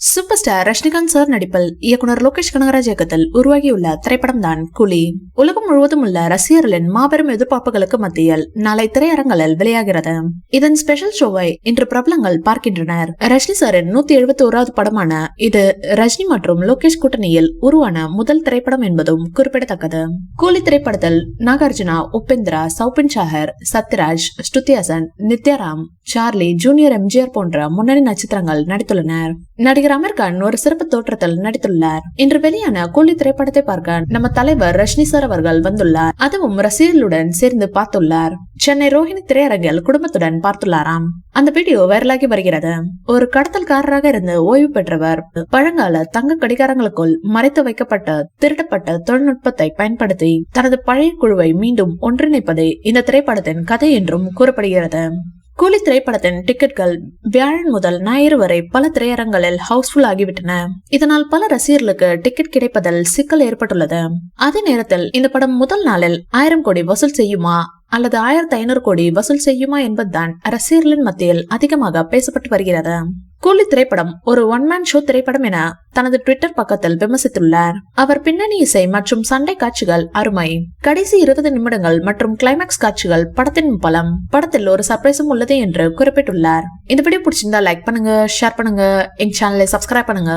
Super star Rajinikanth sir நடிப்பில் இயக்குனர் லோகேஷ் கனகராஜ் இயக்கத்தில் உருவாகியுள்ள திரைப்படம் தான் கூலி. உலகம் முழுவதும் உள்ள ரசிகர்களின் மாபெரும் எதிர்பார்ப்புகளுக்கு மத்தியில் நாளை திரையரங்களில் வெளியாகிறது. இதன் ஸ்பெஷல் ஷோவை இன்று பிரபலங்கள் பார்க்கின்றனர். ரஜினி சாரின் 171வது படமான இது ரஜினி மற்றும் லோகேஷ் கூட்டணியில் உருவான முதல் திரைப்படம் என்பதும் குறிப்பிடத்தக்கது. கூலி திரைப்படத்தில் நாகார்ஜுனா, உபேந்திரா, சௌபின் ஷாஹர், சத்யராஜ், ஸ்ருதிஹாசன், நித்யாராம், சார்லி, ஜூனியர் எம்ஜிஆர் போன்ற முன்னணி நட்சத்திரங்கள் நடித்துள்ளனர். நடிகர் அமீர் கான் ஒரு சிறப்பு தோற்றத்தில் நடித்துள்ளார். இன்று வெளியான கூலி திரைப்படத்தை பார்க்க நம்ம தலைவர் ரஜினி சார் அவர்கள் வந்துள்ளார். அதுவும் ரசிகர்களுடன் சேர்ந்து பார்த்துள்ளார். சென்னை ரோஹிணி திரையரங்கில் குடும்பத்துடன் பார்த்துள்ளாராம். அந்த வீடியோ வைரலாகி வருகிறது. ஒரு கடத்தல்காரராக இருந்து ஓய்வு பெற்றவர் பழங்கால தங்க கடிகாரங்களுக்குள் மறைத்து வைக்கப்பட்ட திருடப்பட்ட தொழில்நுட்பத்தை பயன்படுத்தி தனது பழைய குழுவை மீண்டும் ஒன்றிணைப்பதே இந்த திரைப்படத்தின் கதை என்றும் கூறப்படுகிறது. கூலி திரைப்படத்தின் டிக்கெட்கள் வியாழன் முதல் ஞாயிறு வரை பல திரையரங்களில் ஹவுஸ்ஃபுல் ஆகிவிட்டன. இதனால் பல ரசிகர்களுக்கு டிக்கெட் கிடைப்பதில் சிக்கல் ஏற்பட்டுள்ளது. அதே நேரத்தில் இந்த படம் முதல் நாளில் 1000 கோடி வசூல் செய்யுமா அல்லது 1500 கோடி வசூல் செய்யுமா என்பதுதான் ரசிகர்களின் மத்தியில் அதிகமாக பேசப்பட்டு வருகிறது. கூலி திரைப்படம் ஒரு ஒன் மேன் ஷோ திரைப்படம் என தனது ட்விட்டர் பக்கத்தில் விமர்சித்துள்ளார். அவர் பின்னணி இசை மற்றும் சண்டை காட்சிகள் அருமை, கடைசி 20 நிமிடங்கள் மற்றும் கிளைமேக்ஸ் காட்சிகள் படத்தின் பலம், படத்தில் ஒரு சர்ப்ரைஸும் உள்ளது என்று குறிப்பிட்டுள்ளார். இந்த வீடியோ பிடிச்சிருந்தா லைக் பண்ணுங்க, ஷேர் பண்ணுங்க, எங்க சேனலை சப்ஸ்கிரைப் பண்ணுங்க.